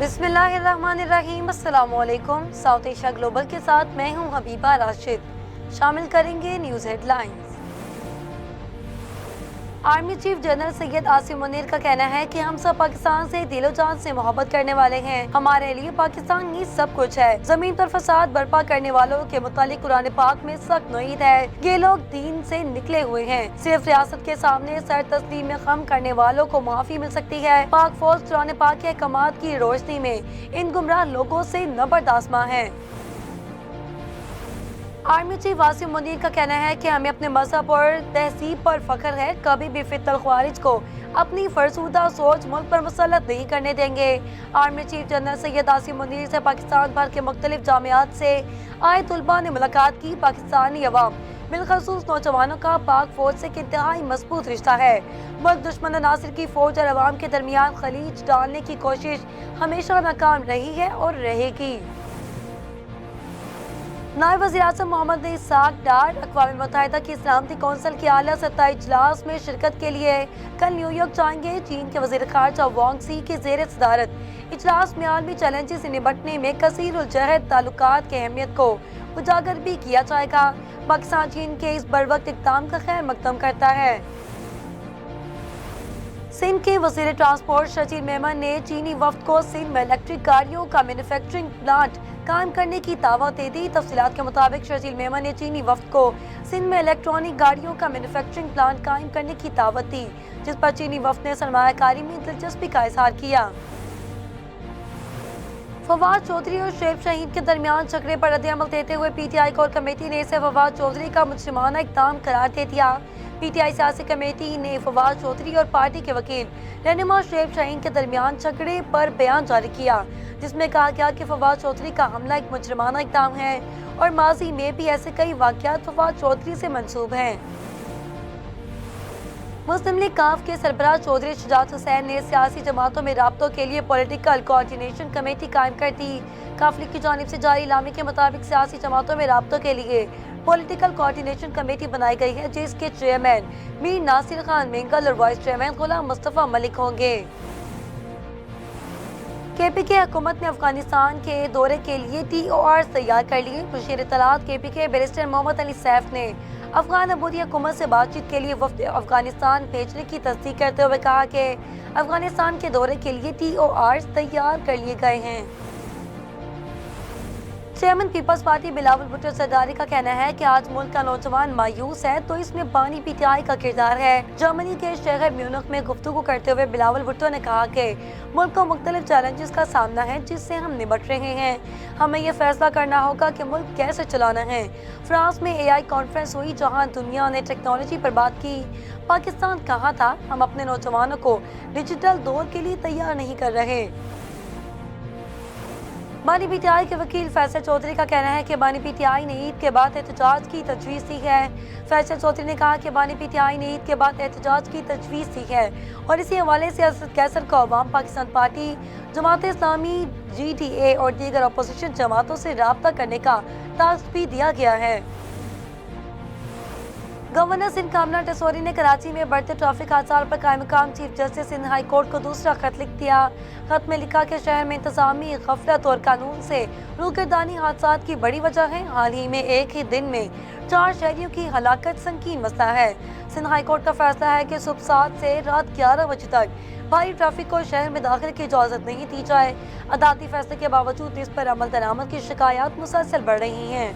बिस्मिल्लाहिर्रहमानिर्रहीम। अस्सलामुअलैकुम। South Asia global के साथ मैं हूं हबीबा राशिद। शामिल करेंगे news headlines. Army chief general Syed Asim Munir का कहना है कि हम सब पाकिस्तान से दिलो जान से मोहब्बत करने वाले हैं। हमारे लिए पाकिस्तान ही सब कुछ है। जमीन पर फसाद बर्पा करने वालों के मुतालिक कुरान पाक में सख्त नईद है। ये लोग दीन से निकले हुए हैं। सिर्फ रियासत के सामने सर तस्लीम में खम करने वालों को माफी मिल सकती है। पाक फौज कुरान पाक के अहकामात की रोशनी में इन गुमराह लोगों से नबरदास्मा है। आर्मी चीफ आसिम मुनीर का कहना है कि हमें अपने मजहब और तहजीब पर फख्र है। कभी भी फितल ख्वारिज को अपनी फरसूदा सोच मुल्क पर मुसल्लत नहीं करने देंगे। Army chief general Syed Asim Munir से पाकिस्तान भर के मुख्तलिफ जामियात से आए तलबा ने मुलाकात की। पाकिस्तानी अवाम बिलखसूस नौजवानों का पाक फौज से इंतहाई मजबूत रिश्ता है। मुल्क दुश्मन नासिर की फौज और अवाम के दरमियान खलीज डालने की कोशिश हमेशा नाकाम रही है और रहेगी। नायब वज़ीर आज़म मोहम्मद इसाक डार अक़वाम मुत्तहिदा की सलामती कौंसिल के आला सतह इजलास में शिरकत के लिए कल न्यूयॉर्क जाएंगे। चीन के वज़ीर ख़ारजा वांग सी की ज़ेर सदारत इजलास में आलमी चैलेंजेस से निपटने में कसीरुल-जहद ताल्लुकात की अहमियत को उजागर भी किया जाएगा। पाकिस्तान चीन के इस बरवक्त इक़दाम का खैर मकदम करता है। सिंध के वज़ीर ट्रांसपोर्ट शजील मेमन ने चीनी वफ्द को सिंध में इलेक्ट्रिक गाड़ियों का मैन्युफैक्चरिंग प्लांट कायम करने की दावत दे दी। तफसीलात के मुताबिक शजील मेमन ने चीनी वफ्द को सिंध में इलेक्ट्रॉनिक गाड़ियों का मैन्युफैक्चरिंग प्लांट कायम करने की दावत दी, जिस पर चीनी वफ्द ने सरमायाकारी में दिलचस्पी का इजहार किया। फवाद चौधरी और शुएब शहीन के दरमियान झगड़े पर रद्द-ए-अमल देते हुए पीटीआई कोर कमेटी ने इसे फवाद चौधरी का मुजरिमाना इक़दाम करार दे दिया। पीटीआई सियासी कमेटी ने फवाद चौधरी और पार्टी के वकील रहनुमा शुएब शहीन के दरमियान झगड़े पर बयान जारी किया, जिसमें कहा गया कि फवाद चौधरी का हमला एक मुजरिमाना इक़दाम है और माजी में भी ऐसे कई वाक़यात फवाद चौधरी से मंसूब हैं। मुस्लिम लीग काफ के सरबराह चौधरी शुजात हुसैन ने सियासी जमातों में राब्तों के लिए पॉलिटिकल कोऑर्डिनेशन कमेटी कायम कर दी। काफ लीग की जानिब से जारी इलामी के मुताबिक सियासी जमातों में राब्तों के लिए पॉलिटिकल कोऑर्डिनेशन कमेटी बनाई गई है, जिसके चेयरमैन मीर नासिर खान मेंगल और वाइस चेयरमैन गुलाम मुस्तफा मलिक होंगे। केपीके हुकूमत ने अफगानिस्तान के दौरे के लिए TOR तैयार कर लिए। मुशीर इत्तलात केपीके बैरिस्टर मोहम्मद अली सैफ ने अफगान अबूरी हुकूमत से बातचीत के लिए वफ्द अफगानिस्तान भेजने की तस्दीक करते हुए कहा कि अफगानिस्तान के दौरे के लिए TOR तैयार कर लिए गए हैं। चेयरमैन पीपल्स पार्टी बिलावल भुट्टो सरदारी का कहना है कि आज मुल्क का नौजवान मायूस है, तो इसमें बानी पीटीआई का किरदार है। जर्मनी के शहर म्यूनिख में गुफ्तगू करते हुए बिलावल भुट्टो ने कहा कि मुल्क को मुख्तलिफ चैलेंजेस का सामना है, जिससे हम निपट रहे हैं। हमें यह फैसला करना होगा कि मुल्क कैसे चलाना है। फ्रांस में AI कॉन्फ्रेंस हुई, जहां दुनिया ने टेक्नोलॉजी पर बात की। पाकिस्तान कहाँ था? हम अपने नौजवानों को डिजिटल दौर के लिए तैयार नहीं कर रहे। बानी पीटीआई के वकील फैसल चौधरी का कहना है कि बानी पीटीआई ने ईद के बाद एहतजाज की तजवीज़ दी है। फैसल चौधरी ने कहा कि बानी पीटीआई ने ईद के बाद एहतजाज की तजवीज़ दी है और इसी हवाले से असद कैसर को अवाम पाकिस्तान पार्टी, जमात इस्लामी, GTA और दीगर अपोजिशन जमातों से राब्ता करने का टास्क भी दिया गया है। गवर्नर सिंध कामना टेसोरी ने कराची में बढ़ते ट्रैफिक हादसात पर कायम मकाम chief justice Sindh high court को दूसरा खत लिख दिया। खत में लिखा कि शहर में इंतजामी गफलत और कानून से रूगर्दानी हादसात की बड़ी वजह है। हाल ही में एक ही दिन में 4 शहरियों की हलाकत संगीन मसला है। सिंध हाई कोर्ट का फैसला है कि सुबह 7 से रात 11 बजे तक भारी ट्रैफिक को शहर में दाखिल की इजाज़त नहीं दी जाए। अदालती फैसले के बावजूद इस पर अमल दरामद की शिकायत मुसलसल बढ़ रही हैं।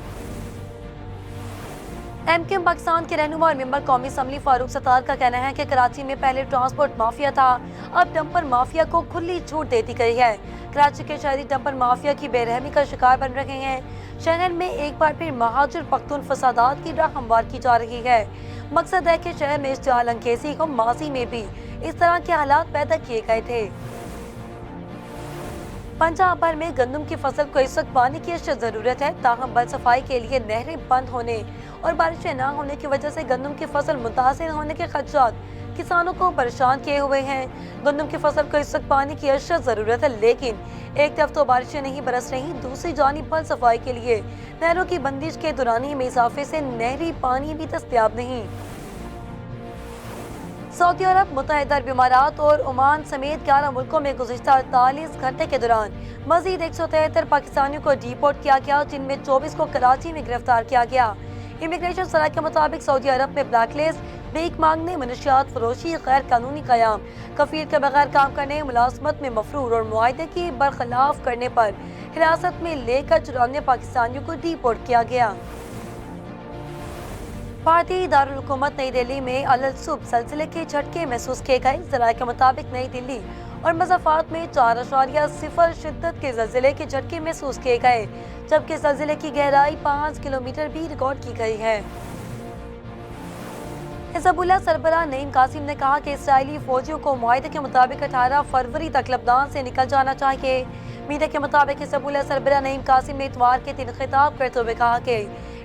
MKM पाकिस्तान के रहनुमा और मेंबर कौमी असम्बली फारूक सत्तार का कहना है कि कराची में पहले ट्रांसपोर्ट माफिया था, अब डंपर माफिया को खुली छूट दे दी गई है। कराची के शहरी डंपर माफिया की बेरहमी का शिकार बन रहे हैं। शहर में एक बार फिर महाजुर पख्तून फसादात की राह हमवार की जा रही है। मकसद है कि शहर में इश्तियाल अंगेज़ी को माजी में भी इस तरह के हालात पैदा किए गए थे। पंजाब भर में गंदम की फसल को इस वक्त पानी की अशद जरूरत है, ताहम बल सफाई के लिए नहरें बंद होने और बारिशें न होने की वजह से गंदम की फसल मुतासिर होने के खदशात किसानों को परेशान किए हुए हैं। गंदम की फसल को इस वक्त पानी की अशद जरूरत है, लेकिन एक तरफ तो बारिशें नहीं बरस रही, दूसरी जानिब बल सफाई के लिए नहरों की बंदिश के दौरानी में इजाफे से नहरी पानी भी दस्तयाब नहीं। सऊदी अरब, मुत्तहिदा अरब इमारात और ओमान समेत 11 मुल्कों में गुज़िश्ता 48 घंटे के दौरान मजीद 173 पाकिस्तानियों को डिपोर्ट किया गया, जिनमें 24 को कराची में गिरफ्तार किया गया। इमिग्रेशन सराय के मुताबिक सऊदी अरब में ब्लैकलिस्ट, भीख मांगने, मनशियात फरोशी, गैर कानूनी क़याम, कफील के बगैर काम करने, मुलाजमत में मफरूर और मुआहदे की बरखिलाफ करने पर हिरासत में लेकर 94 पाकिस्तानियों को डिपोर्ट किया गया। भारतीय दारुल हुकूमत नई दिल्ली में अलसुब ज़लज़ले के झटके महसूस किए गए। ज़राए के मुताबिक नई दिल्ली और मज़ाफ़ात में 4.0 शिद्दत के ज़लज़ले के झटके महसूस किए गए, जबकि ज़लज़ले की गहराई 5 किलोमीटर भी रिकॉर्ड की गई है। हिज़बुल्लाह सरबराह नईम कासिम ने कहा कि इसराइली फौजियों को मुआहदे के मुताबिक 18 फरवरी तक लबनान से निकल जाना चाहिए। मीडिया के मुताबिक हिज़बुल्लाह सरबराह नईम कासिम ने इतवार के दिन खिताब करते हुए कहा कि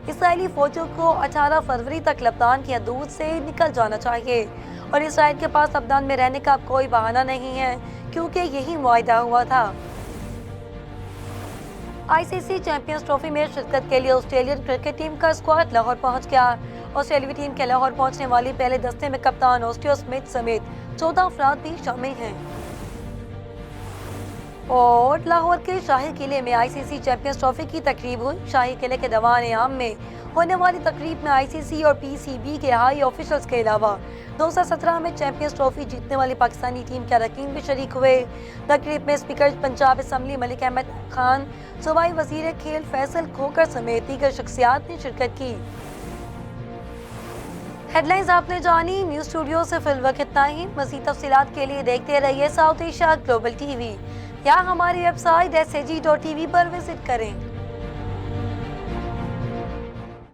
इसराइली फौजियों को 18 फरवरी तक लबनान की हदूद से निकल जाना चाहिए और इसराइल के पास लबनान में रहने का कोई बहाना नहीं है, क्योंकि यही मुआहदा हुआ था। आईसीसी चैंपियंस ट्रॉफी में शिरकत के लिए ऑस्ट्रेलियन क्रिकेट टीम का स्क्वाड लाहौर पहुंच गया। ऑस्ट्रेलियाई टीम के लाहौर पहुंचने वाली पहले दस्ते में कप्तान ऑस्टियो स्मिथ समेत 14 अफराद भी शामिल हैं। और लाहौर के शाही किले में आईसीसी चैंपियंस ट्रॉफी की तकरीब हुई। शाही किले के दीवान-ए-आम में होने वाली तकरीब में आईसीसी और पीसीबी के हाई ऑफिशियल्स के अलावा 2017 में चैंपियंस ट्रॉफी जीतने वाली पाकिस्तानी टीम के अरकान भी शरीक हुए। तकरीब में स्पीकर पंजाब असम्बली मलिक अहमद खान, सूबाई वजीर खेल फैसल खोकर समेत दीगर शख्सियात ने शिरकत की। हेडलाइंस आपने जानी। न्यूज़ स्टूडियो से फिलहाल इतना ही। मज़ीद तफसीलात के लिए देखते रहिए साउथ एशिया ग्लोबल टीवी या हमारी वेबसाइट SAG.TV पर विजिट करें।